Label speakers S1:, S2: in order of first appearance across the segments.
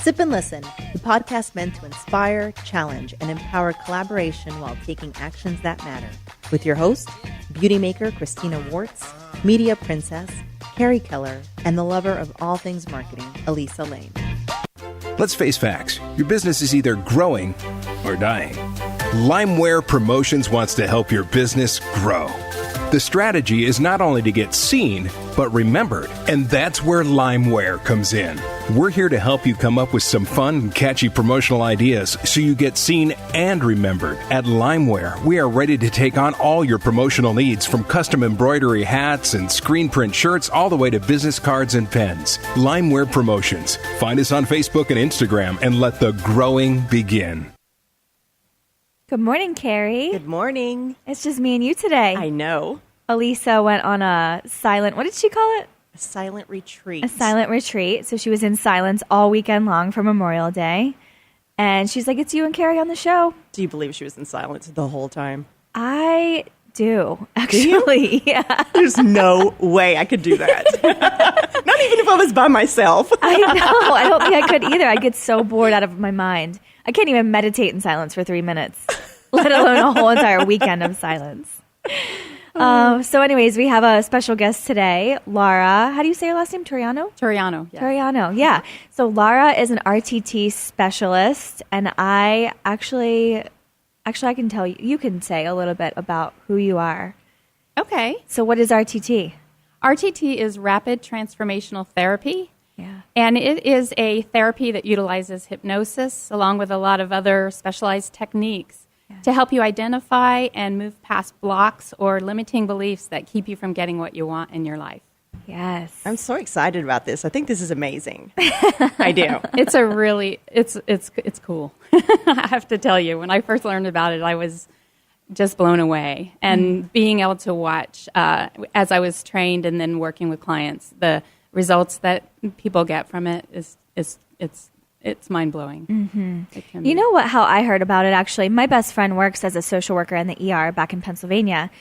S1: Sip and Listen, the podcast meant to inspire, challenge, and empower collaboration while taking actions that matter. With your host, beauty maker Christina Wartz, media princess Carrie Keller, and the lover of all things marketing, Elisa Lane.
S2: Let's face facts. Your business is either growing or dying. Limeware Promotions wants to help your business grow. The strategy is not only to get seen, but remembered, and that's where Limeware comes in. We're here to help you come up with some fun and catchy promotional ideas so you get seen and remembered. At Limeware, we are ready to take on all your promotional needs, from custom embroidery hats and screen print shirts all the way to business cards and pens. Limeware Promotions. Find us on Facebook and Instagram and let the growing begin.
S3: Good morning, Carrie.
S1: Good morning.
S3: It's just me and you today.
S1: I know.
S3: Elisa went on a silent, what did she call it?
S1: A silent retreat.
S3: A silent retreat. So she was in silence all weekend long for Memorial Day. And she's like, it's you and Carrie on the show.
S1: Do you believe she was in silence the whole time?
S3: I do, actually.
S1: Do
S3: Yeah.
S1: There's no way I could do that. Not even if I was by myself.
S3: I know. I don't think I could either. I'd get so bored out of my mind. I can't even meditate in silence for 3 minutes, let alone a whole entire weekend of silence. So anyways, we have a special guest today, Laura. How do you say your last name? Turiano?
S4: Turiano. Yeah.
S3: Turiano, yeah. So Laura is an RTT specialist, and I actually I can tell you, you can say a little bit about who you are.
S4: Okay.
S3: So what is RTT?
S4: RTT is Rapid Transformational Therapy.
S3: Yeah.
S4: And it is a therapy that utilizes hypnosis along with a lot of other specialized techniques to help you identify and move past blocks or limiting beliefs that keep you from getting what you want in your life.
S3: Yes.
S1: I'm so excited about this. I think this is amazing. I do.
S4: It's a really, it's cool. I have to tell you, when I first learned about it, I was just blown away. And being able to watch, as I was trained and then working with clients, the results that people get from it it's mind-blowing.
S3: Mm-hmm. You know what? How I heard about it, actually, my best friend works as a social worker in the ER back in Pennsylvania,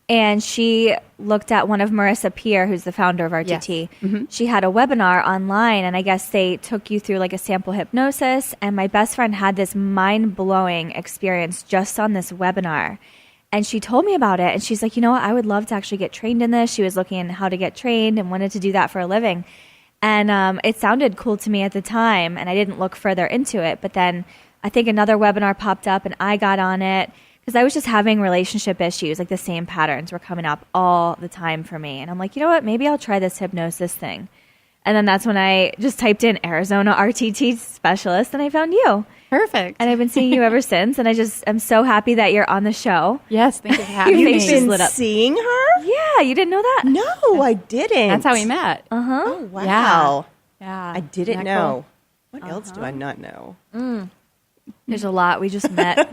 S3: and she looked at one of Marissa Peer, who's the founder of RTT. Yes. Mm-hmm. She had a webinar online, and I guess they took you through like a sample hypnosis, and my best friend had this mind-blowing experience just on this webinar. And she told me about it, and she's like, you know what, I would love to actually get trained in this. She was looking at how to get trained and wanted to do that for a living. And it sounded cool to me at the time, and I didn't look further into it. But then I think another webinar popped up, and I got on it because I was just having relationship issues. Like the same patterns were coming up all the time for me. And I'm like, you know what, maybe I'll try this hypnosis thing. And then that's when I just typed in Arizona RTT specialist, and I found you.
S4: Perfect.
S3: And I've been seeing you ever since, and I'm so happy that you're on the show.
S4: Yes, thank you for having me.
S1: You've been seeing her?
S3: Yeah, you didn't know that?
S1: No, I didn't.
S4: That's how we met.
S3: Uh-huh.
S1: Oh, wow.
S4: Yeah.
S1: I didn't
S4: Isn't that
S1: know.
S4: cool?
S1: What else do I not know?
S3: There's a lot. We just met.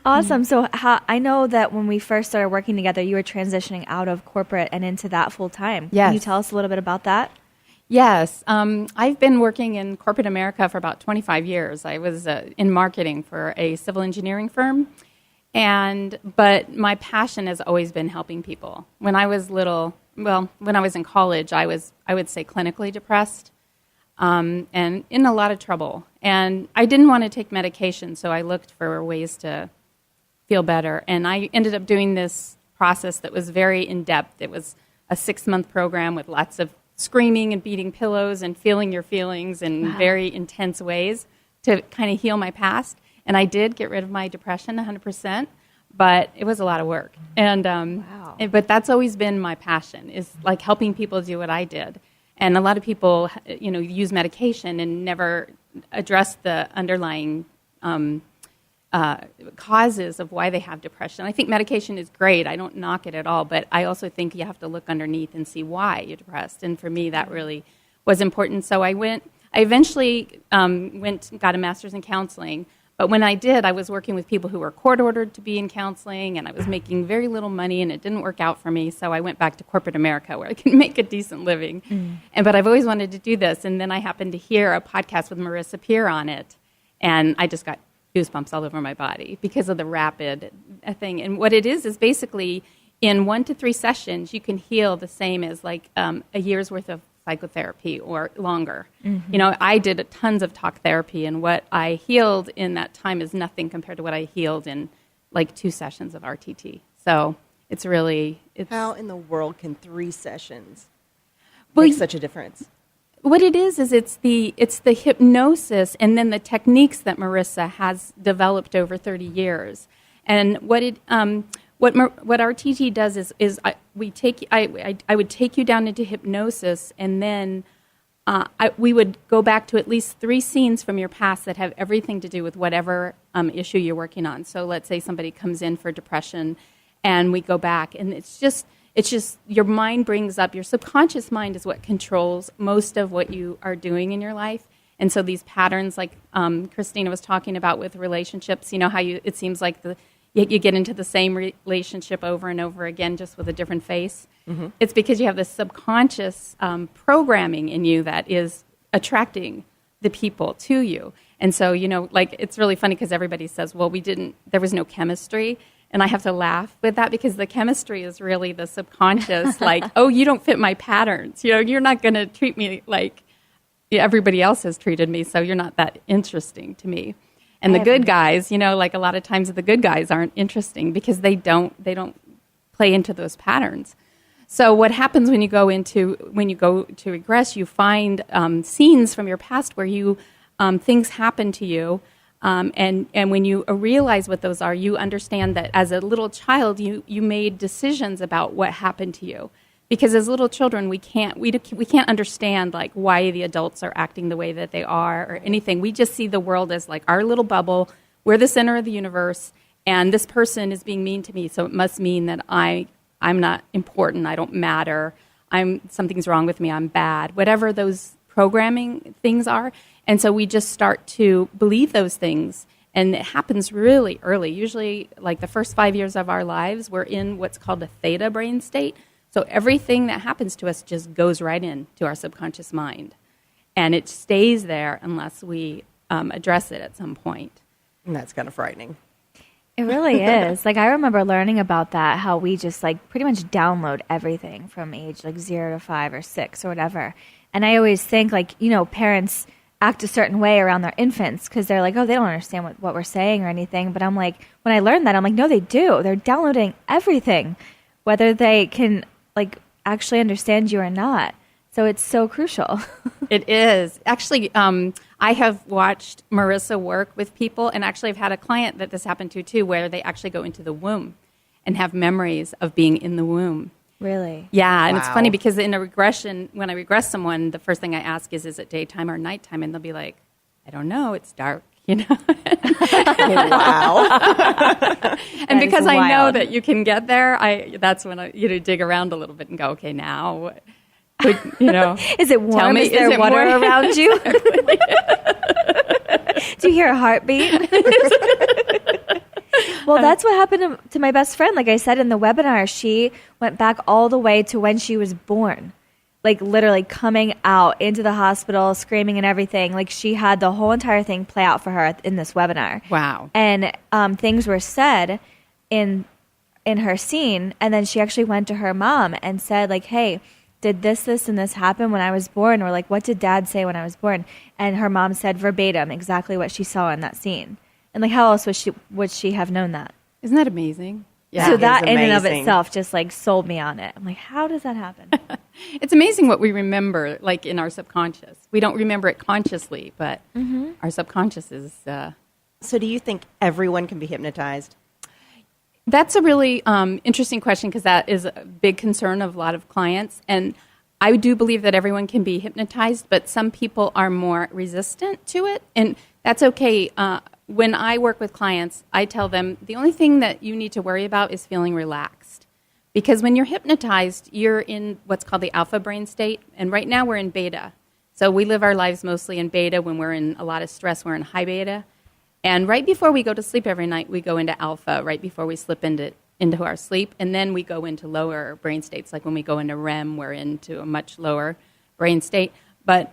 S3: Awesome. So I know that when we first started working together, you were transitioning out of corporate and into that full time.
S4: Yes.
S3: Can you tell us a little bit about that?
S4: Yes. I've been working in corporate America for about 25 years. I was in marketing for a civil engineering firm. But my passion has always been helping people. When I was when I was in college, I would say clinically depressed and in a lot of trouble. And I didn't want to take medication, so I looked for ways to feel better. And I ended up doing this process that was very in-depth. It was a 6-month program with lots of screaming and beating pillows and feeling your feelings in very intense ways to kind of heal my past. And I did get rid of my depression 100%, but it was a lot of work. And but that's always been my passion, is like helping people do what I did. And a lot of people, use medication and never address the underlying causes of why they have depression. I think medication is great. I don't knock it at all, but I also think you have to look underneath and see why you're depressed. And for me, that really was important. So I eventually got a master's in counseling. But when I did, I was working with people who were court-ordered to be in counseling, and I was making very little money, and it didn't work out for me. So I went back to corporate America, where I can make a decent living. But I've always wanted to do this. And then I happened to hear a podcast with Marissa Peer on it, and I just got goosebumps all over my body because of the rapid thing. And what it is basically in 1 to 3 sessions, you can heal the same as like a year's worth of psychotherapy or longer. I did tons of talk therapy, and what I healed in that time is nothing compared to what I healed in like 2 sessions of RTT. So it's
S5: how in the world can 3 sessions make such a difference?
S4: What it is it's the hypnosis and then the techniques that Marissa has developed over 30 years. And what RTT does is I would take you down into hypnosis, and then we would go back to at least 3 scenes from your past that have everything to do with whatever issue you're working on. So let's say somebody comes in for depression, and we go back, and it's just your mind brings up, your subconscious mind is what controls most of what you are doing in your life. And so these patterns, like Christina was talking about with relationships, how it seems like you get into the same relationship over and over again, just with a different face. Mm-hmm. It's because you have this subconscious programming in you that is attracting the people to you. And so, it's really funny because everybody says, well, there was no chemistry. And I have to laugh with that because the chemistry is really the subconscious, like, oh, you don't fit my patterns. You're not going to treat me like everybody else has treated me, so you're not that interesting to me. And the good guys, like a lot of times the good guys aren't interesting because they don't play into those patterns. So what happens when you go to regress, you find scenes from your past where things happen to you. And when you realize what those are, you understand that as a little child, you made decisions about what happened to you. Because as little children, we can't understand like why the adults are acting the way that they are or anything. We just see the world as like our little bubble. We're the center of the universe, and this person is being mean to me, so it must mean that I'm not important. I don't matter. Something's wrong with me. I'm bad. Whatever those programming things are. And so we just start to believe those things, and it happens really early. Usually, like the first 5 years of our lives, we're in what's called a theta brain state. So everything that happens to us just goes right into our subconscious mind, and it stays there unless we address it at some point.
S5: And that's kind of frightening.
S3: It really is. Like I remember learning about that, how we just like pretty much download everything from age like 0 to 5 or 6 or whatever. And I always think like, parents act a certain way around their infants because they're like, oh, they don't understand what we're saying or anything. But I'm like, when I learned that, I'm like, no, they do. They're downloading everything, whether they can like actually understand you or not. So it's so crucial.
S4: It is. Actually, I have watched Marissa work with people, and actually I've had a client that this happened to too, where they actually go into the womb and have memories of being in the womb.
S3: Really?
S4: Yeah, and
S5: Wow.
S4: It's funny because in a regression, when I regress someone, the first thing I ask is it daytime or nighttime? And they'll be like, I don't know, it's dark,
S5: Wow.
S4: And because I know
S3: wild.
S4: that you can get there, that's when I dig around a little bit and go, okay, now,
S3: Is it warm?
S4: Tell me,
S3: is there
S4: is it
S3: water
S4: warm?
S3: around you? Do you hear a heartbeat? Well, that's what happened to my best friend. Like I said in the webinar, she went back all the way to when she was born. Like literally coming out into the hospital, screaming and everything. Like she had the whole entire thing play out for her in this webinar.
S4: Wow.
S3: And things were said in her scene, and then she actually went to her mom and said like, hey, did this, and this happen when I was born? Or like, what did Dad say when I was born? And her mom said verbatim exactly what she saw in that scene. And like, how else would she have known that?
S4: Isn't that amazing?
S5: Yeah,
S3: So
S5: it is
S3: that in and of
S5: amazing.
S3: itself just like sold me on it. I'm like, how does that happen?
S4: It's amazing what we remember, like in our subconscious. We don't remember it consciously, but our subconscious is...
S5: So do you think everyone can be hypnotized?
S4: That's a really interesting question because that is a big concern of a lot of clients. And I do believe that everyone can be hypnotized, but some people are more resistant to it. And that's okay. When I work with clients, I tell them the only thing that you need to worry about is feeling relaxed. Because when you're hypnotized, you're in what's called the alpha brain state. And right now we're in beta. So we live our lives mostly in beta. When we're in a lot of stress, we're in high beta. And right before we go to sleep every night, we go into alpha, right before we slip into our sleep. And then we go into lower brain states. Like when we go into REM, we're into a much lower brain state. But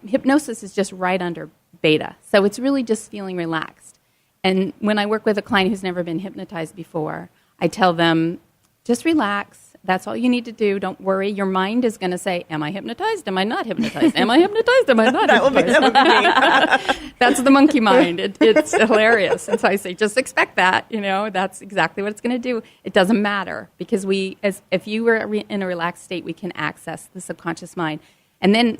S4: hypnosis is just right under beta. So it's really just feeling relaxed. And when I work with a client who's never been hypnotized before, I tell them, just relax. That's all you need to do. Don't worry. Your mind is going to say, am I hypnotized? Am I not hypnotized? Am I hypnotized? Am I not hypnotized?
S5: That would be me.
S4: That's the monkey mind. It's hilarious. And so I say, just expect that. That's exactly what it's going to do. It doesn't matter because if you were in a relaxed state, we can access the subconscious mind. And then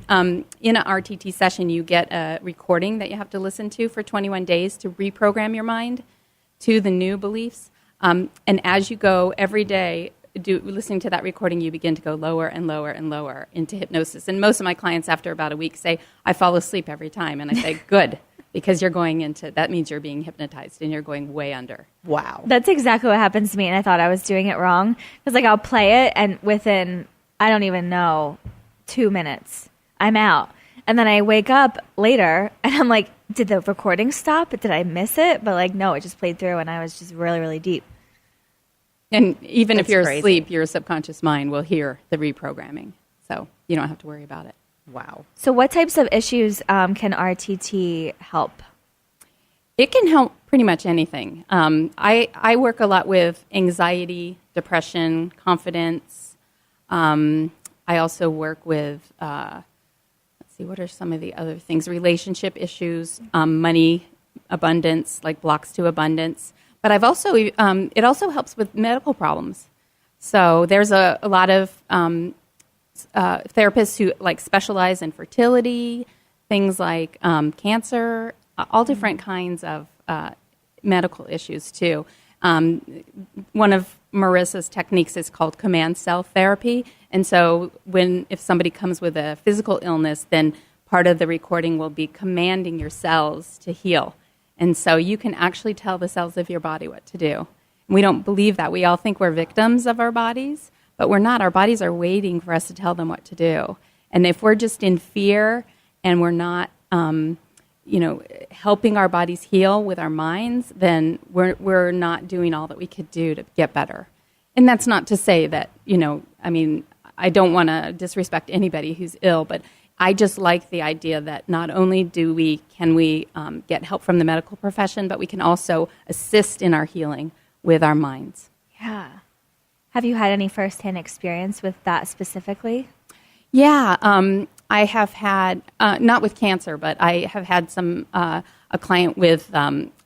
S4: in an RTT session, you get a recording that you have to listen to for 21 days to reprogram your mind to the new beliefs. And as you go every day, listening to that recording, you begin to go lower and lower and lower into hypnosis. And most of my clients, after about a week, say, I fall asleep every time. And I say, good, because you're going into, that means you're being hypnotized and you're going way under.
S5: Wow.
S3: That's exactly what happens to me, and I thought I was doing it wrong. Because, I'll play it, and within, I don't even know, 2 minutes, I'm out. And then I wake up later, and I'm like, did the recording stop? Did I miss it? But, no, it just played through, and I was just really, really deep.
S4: And even
S5: That's
S4: if you're
S5: crazy.
S4: asleep, your subconscious mind will hear the reprogramming. So you don't have to worry about it.
S5: Wow.
S3: So what types of issues can RTT help?
S4: It can help pretty much anything. I work a lot with anxiety, depression, confidence. I also work with, what are some of the other things? Relationship issues, money, abundance, like blocks to abundance. But I've also, it also helps with medical problems. So there's a lot of therapists who specialize in fertility, things like cancer, all different kinds of medical issues too. One of Marissa's techniques is called command cell therapy. And so if somebody comes with a physical illness, then part of the recording will be commanding your cells to heal. And so you can actually tell the cells of your body what to do. And we don't believe that. We all think we're victims of our bodies, but we're not. Our bodies are waiting for us to tell them what to do. And if we're just in fear and we're not, helping our bodies heal with our minds, then we're not doing all that we could do to get better. And that's not to say that, I don't want to disrespect anybody who's ill, but I just like the idea that not only can we get help from the medical profession, but we can also assist in our healing with our minds.
S3: Yeah. Have you had any firsthand experience with that specifically?
S4: Yeah, I have had, not with cancer, but I have had a client with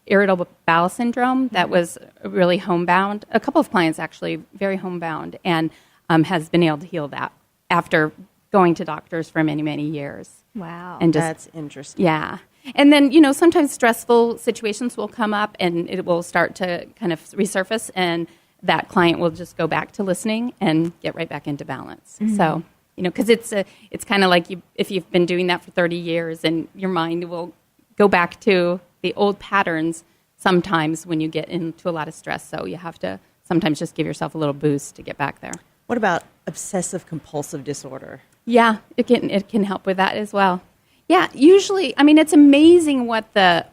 S4: irritable bowel syndrome that was really homebound. A couple of clients actually, very homebound, and has been able to heal that after going to doctors for many, many years.
S3: Wow.
S4: And
S5: That's interesting.
S4: Yeah. And then, sometimes stressful situations will come up and it will start to kind of resurface, and that client will just go back to listening and get right back into balance. Mm-hmm. So, because it's kind of like if you've been doing that for 30 years and your mind will go back to the old patterns sometimes when you get into a lot of stress. So you have to sometimes just give yourself a little boost to get back there.
S5: What about obsessive compulsive disorder?
S4: Yeah, it can help with that as well. Yeah, usually, it's amazing what the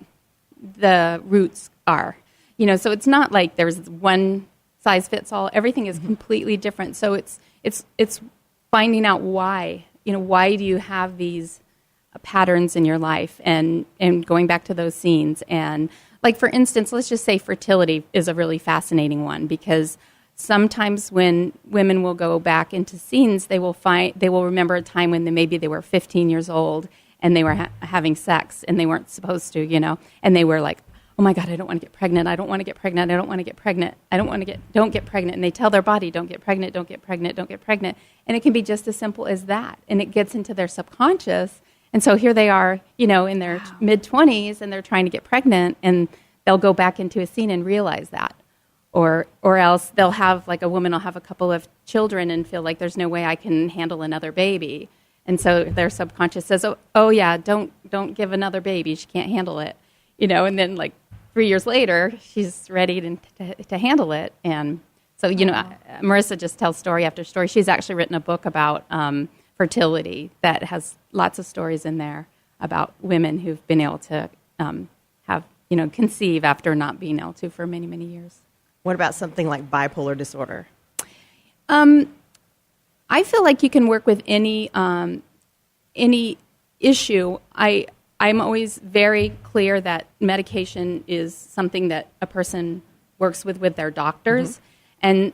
S4: roots are. So it's not like there's one size fits all. Everything is completely different. So it's finding out why. Why do you have these patterns in your life, and going back to those scenes. And like, for instance, let's just say fertility is a really fascinating one, because sometimes when women will go back into scenes, they will remember a time when maybe they were 15 years old and they were having sex and they weren't supposed to, and they were like, oh my God, I don't want to get pregnant. I don't want to get pregnant. I don't want to get pregnant. Don't get pregnant. And they tell their body, don't get pregnant, don't get pregnant, don't get pregnant. And it can be just as simple as that. And it gets into their subconscious. And so here they are, in their mid-20s, and they're trying to get pregnant, and they'll go back into a scene and realize that. Or else they'll have, a woman will have a couple of children and feel like there's no way I can handle another baby. And so their subconscious says, oh yeah, don't give another baby. She can't handle it. And then 3 years later, she's ready to handle it. And so, Marissa just tells story after story. She's actually written a book about fertility that has lots of stories in there about women who've been able to conceive after not being able to for many, many years.
S5: What about something like bipolar disorder?
S4: I feel like you can work with any issue. I'm always very clear that medication is something that a person works with their doctors. Mm-hmm. And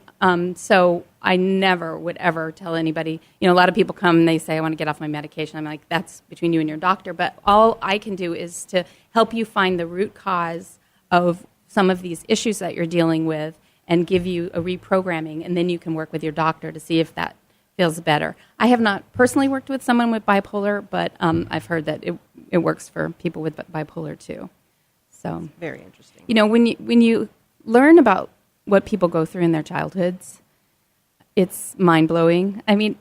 S4: so I never would ever tell anybody, a lot of people come and they say, I want to get off my medication. I'm like, that's between you and your doctor. But all I can do is to help you find the root cause of some of these issues that you're dealing with and give you a reprogramming. And then you can work with your doctor to see if that feels better. I have not personally worked with someone with bipolar, but I've heard that it works for people with bipolar too. So
S5: that's very interesting.
S4: When you learn about what people go through in their childhoods, it's mind-blowing. I mean,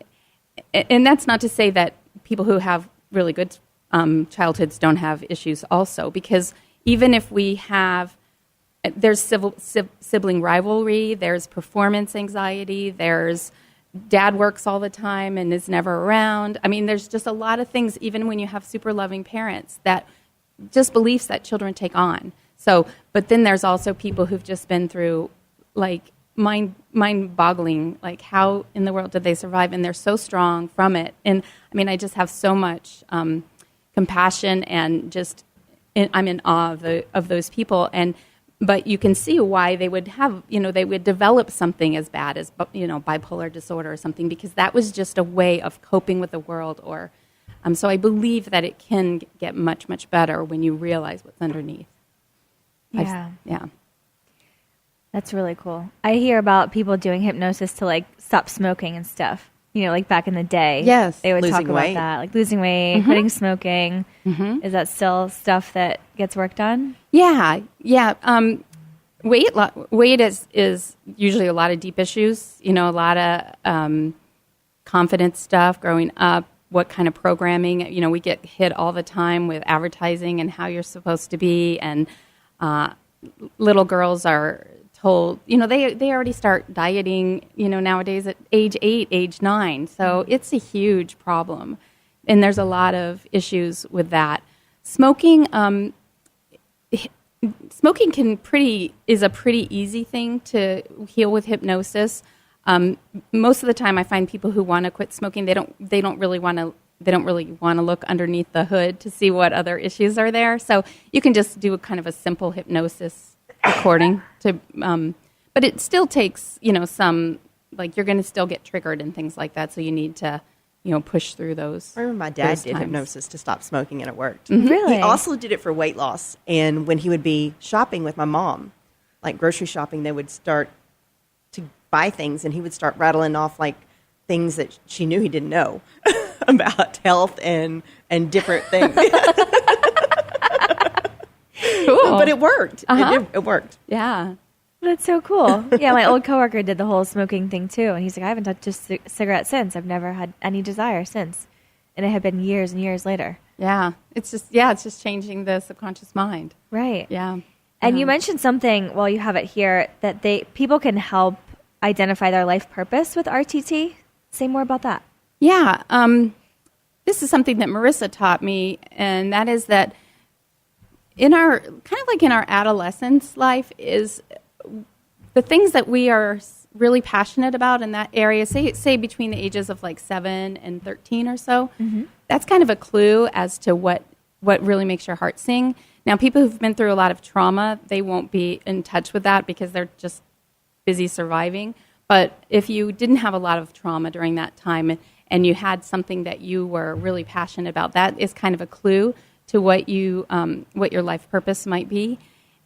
S4: and that's not to say that people who have really good childhoods don't have issues also, because even if there's sibling rivalry, there's performance anxiety, there's dad works all the time and is never around. I mean, there's just a lot of things, even when you have super loving parents, that just beliefs that children take on. So, but then there's also people who've just been through like mind-boggling, like how in the world did they survive? And they're so strong from it. And I mean, I just have so much compassion and I'm in awe of those people. But you can see why they would have, they would develop something as bad as, bipolar disorder or something, because that was just a way of coping with the world. Or so I believe that it can get much, much better when you realize what's underneath.
S3: Yeah.
S4: Yeah.
S3: That's really cool. I hear about people doing hypnosis to like stop smoking and stuff. Like back in the day.
S4: Yes.
S3: They would talk
S5: Losing
S3: about
S5: weight.
S3: that, like losing weight, quitting smoking. Is that still stuff that gets worked on?
S4: Yeah. Weight is usually a lot of deep issues. A lot of confidence stuff growing up. What kind of programming? We get hit all the time with advertising and how you're supposed to be, and little girls are told, they already start dieting, nowadays at age 8, age 9. So it's a huge problem. And there's a lot of issues with that. Smoking is a pretty easy thing to heal with hypnosis. Most of the time I find people who want to quit smoking, they don't really want to look underneath the hood to see what other issues are there. So you can just do a kind of a simple hypnosis recording but it still takes, some, like you're going to still get triggered and things like that. So you need to, push through those.
S5: I remember my dad did
S4: times.
S5: Hypnosis to stop smoking, and it worked.
S3: Really?
S5: He also did it for weight loss. And when he would be shopping with my mom, like grocery shopping, they would start to buy things, and he would start rattling off like things that she knew he didn't know about health and different things.
S4: Cool.
S5: But it worked. It worked.
S4: Yeah.
S3: That's so cool. Yeah, my old coworker did the whole smoking thing too, and he's like, I haven't touched a cigarette since. I've never had any desire since, and it had been years and years later.
S4: Yeah. It's just changing the subconscious mind.
S3: Right.
S4: Yeah.
S3: And you mentioned something while you have it here that people can help identify their life purpose with RTT. Say more about that.
S4: Yeah. This is something that Marissa taught me, and that is that in our adolescence life is the things that we are really passionate about in that area, say between the ages of like 7 and 13 or so, that's kind of a clue as to what really makes your heart sing. Now, people who've been through a lot of trauma, they won't be in touch with that because they're just busy surviving. But if you didn't have a lot of trauma during that time and you had something that you were really passionate about, that is kind of a clue to what your life purpose might be.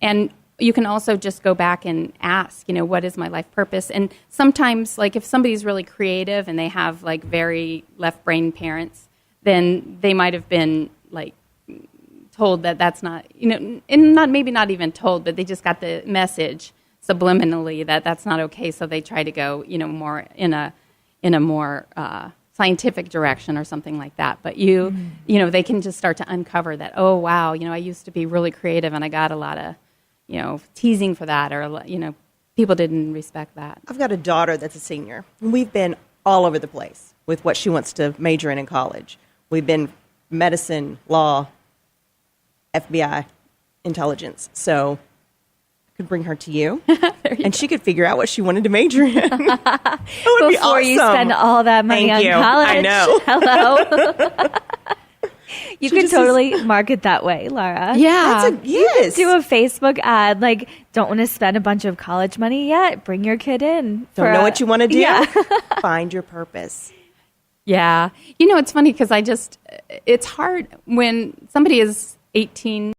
S4: And you can also just go back and ask, what is my life purpose? And sometimes, like if somebody's really creative and they have like very left brain parents, then they might have been like told that that's not, and maybe not even told, but they just got the message subliminally that that's not okay. So they try to go, more in a more scientific direction or something like that. But they can just start to uncover that, oh, wow, I used to be really creative and I got a lot of, teasing for that, or, people didn't respect that.
S5: I've got a daughter that's a senior. We've been all over the place with what she wants to major in college. We've been medicine, law, FBI, intelligence. So I could bring her to you, and she could figure out what she wanted to major in. That would be awesome.
S3: Before you spend all that money
S5: Thank
S3: on
S5: you.
S3: college.
S5: I know.
S3: Hello. You could totally market that way, Laura.
S4: Yeah.
S5: Yes.
S3: Do a Facebook ad, like, don't want to spend a bunch of college money yet? Bring your kid in.
S5: Don't know what you want to do?
S3: Yeah.
S5: Find your purpose.
S4: Yeah. You know, it's funny because it's hard when somebody is 18